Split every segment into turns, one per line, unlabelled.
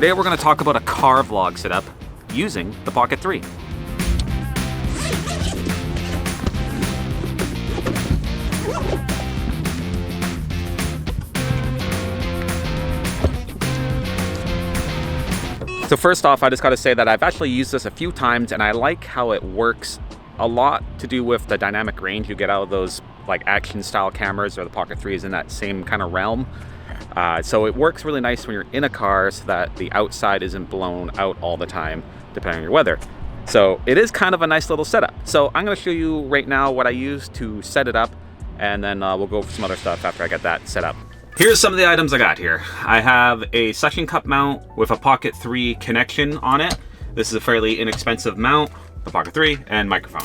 Today we're going to talk about a car vlog setup using the Pocket 3. So first off, I just got to say that I've actually used this a few times and I like how it works. A lot to do with the dynamic range you get out of those like action style cameras, or the Pocket 3 is in that same kind of realm. So it works really nice when you're in a car so that the outside isn't blown out all the time depending on your weather. So it is kind of a nice little setup. So I'm going to show you right now what I use to set it up, and then we'll go over some other stuff after I get that set up. Here's some of the items I got here. I have a suction cup mount with a Pocket 3 connection on it. This is a fairly inexpensive mount, the Pocket 3, and microphone.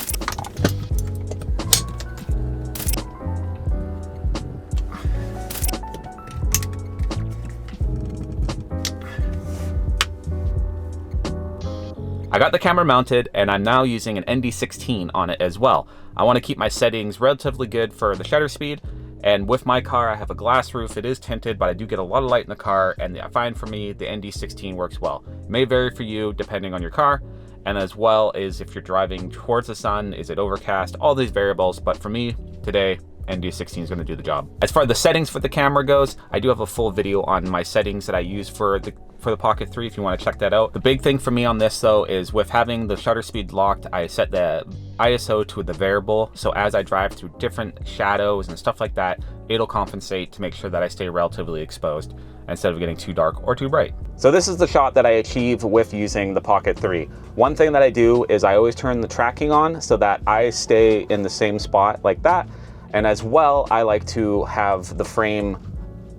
I got the camera mounted and I'm now using an ND16 on it as well. I want to keep my settings relatively good for the shutter speed. And with my car, I have a glass roof. It is tinted, but I do get a lot of light in the car, and I find for me, the ND16 works well. It may vary for you depending on your car, and as well as if you're driving towards the sun, is it overcast, all these variables. But for me, today, ND16 is going to do the job. As far as the settings for the camera goes, I do have a full video on my settings that I use for the Pocket 3 if you want to check that out. The big thing for me on this though is with having the shutter speed locked, I set the ISO to the variable, so as I drive through different shadows and stuff like that, it'll compensate to make sure that I stay relatively exposed instead of getting too dark or too bright. So this is the shot that I achieve with using the Pocket 3. One thing that I do is I always turn the tracking on so that I stay in the same spot like that. And as well, I like to have the frame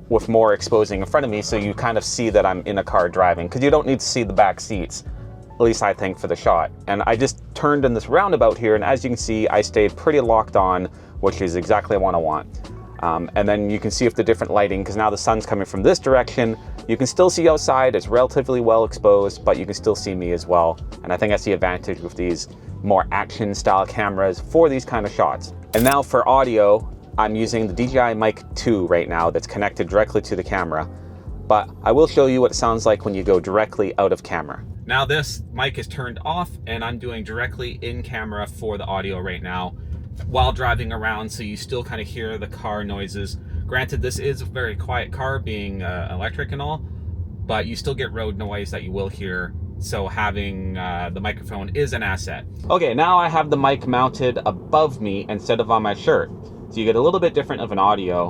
with more exposing in front of me so you kind of see that I'm in a car driving, because you don't need to see the back seats, at least I think, for the shot. And I just turned in this roundabout here, and as you can see, I stayed pretty locked on, which is exactly what I want. And then you can see if the different lighting, because now the sun's coming from this direction, you can still see outside, it's relatively well exposed, but you can still see me as well. And I think that's the advantage with these more action style cameras for these kind of shots. And now for audio, I'm using the DJI Mic 2 right now that's connected directly to the camera, but I will show you what it sounds like when you go directly out of camera. Now this mic is turned off and I'm doing directly in camera for the audio right now while driving around, so you still kind of hear the car noises. Granted, this is a very quiet car being electric and all, but you still get road noise that you will hear. So having the microphone is an asset. Okay, now I have the mic mounted above me instead of on my shirt. So you get a little bit different of an audio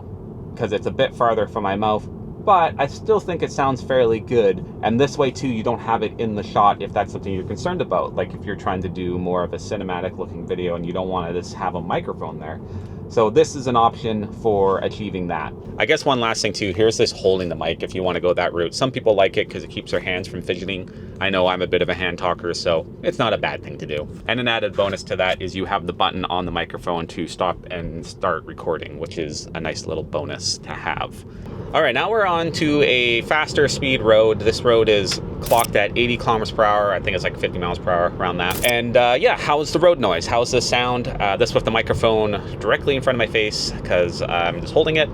because it's a bit farther from my mouth, but I still think it sounds fairly good. And this way too, you don't have it in the shot if that's something you're concerned about. Like if you're trying to do more of a cinematic looking video and you don't want to just have a microphone there. So this is an option for achieving that. I guess one last thing too, here's this holding the mic if you want to go that route. Some people like it because it keeps their hands from fidgeting. I know I'm a bit of a hand talker, so it's not a bad thing to do. And an added bonus to that is you have the button on the microphone to stop and start recording, which is a nice little bonus to have. All right, now we're on to a faster speed road. This road is clocked at 80 kilometers per hour. I think it's like 50 miles per hour, around that. And yeah, how's the road noise? How's the sound? This with the microphone directly in front of my face because I'm just holding it.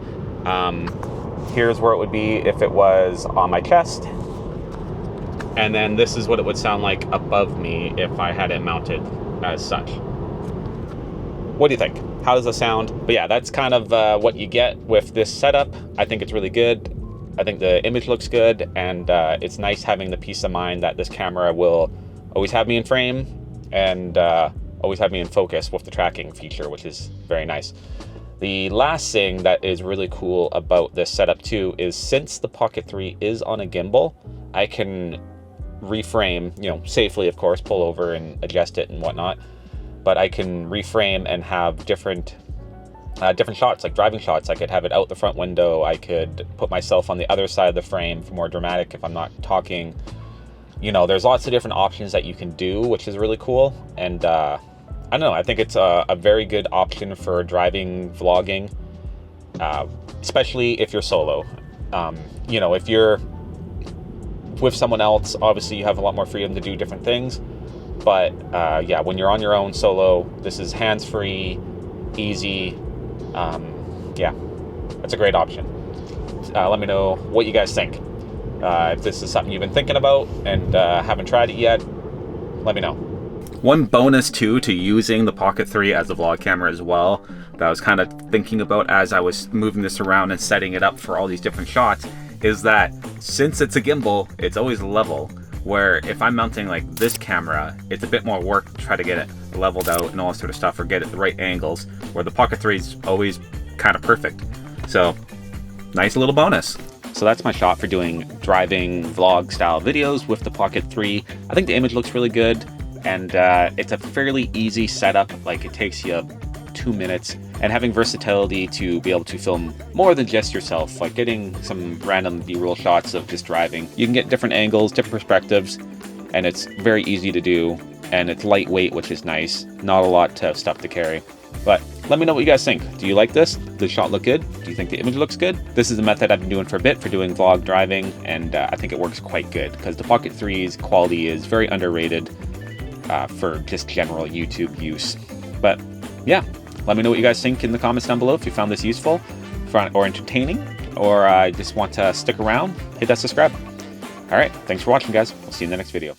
Here's where it would be if it was on my chest. And then this is what it would sound like above me if I had it mounted as such. What do you think? How does it sound? But yeah, that's kind of what you get with this setup. I think it's really good. I think the image looks good, and it's nice having the peace of mind that this camera will always have me in frame and always have me in focus with the tracking feature, which is very nice. The last thing that is really cool about this setup too is since the Pocket 3 is on a gimbal, I can reframe, you know, safely of course, pull over and adjust it and whatnot, but I can reframe and have different shots, like driving shots. I could have it out the front window. I could put myself on the other side of the frame for more dramatic if I'm not talking. You know, there's lots of different options that you can do, which is really cool. And I don't know, I think it's a very good option for driving, vlogging, especially if you're solo. You know, if you're with someone else, obviously you have a lot more freedom to do different things. But yeah, when you're on your own solo, this is hands-free, easy. Yeah, that's a great option. Let me know what you guys think. If this is something you've been thinking about and haven't tried it yet, let me know. One bonus too to using the Pocket 3 as a vlog camera as well, that I was kind of thinking about as I was moving this around and setting it up for all these different shots, is that since it's a gimbal, it's always level. Where if I'm mounting like this camera, it's a bit more work to try to get it leveled out and all that sort of stuff, or get it the right angles, where the Pocket 3 is always kind of perfect. So nice little bonus. So that's my shot for doing driving vlog style videos with the Pocket 3. I think the image looks really good, and it's a fairly easy setup. Like, it takes you 2 minutes, and having versatility to be able to film more than just yourself, like getting some random B-roll shots of just driving. You can get different angles, different perspectives, and it's very easy to do, and it's lightweight, which is nice. Not a lot of stuff to carry. But let me know what you guys think. Do you like this? Does the shot look good? Do you think the image looks good? This is a method I've been doing for a bit for doing vlog driving, and I think it works quite good, because the Pocket 3's quality is very underrated for just general YouTube use. But yeah, let me know what you guys think in the comments down below. If you found this useful or entertaining, or just want to stick around, hit that subscribe. All right, thanks for watching, guys. We'll see you in the next video.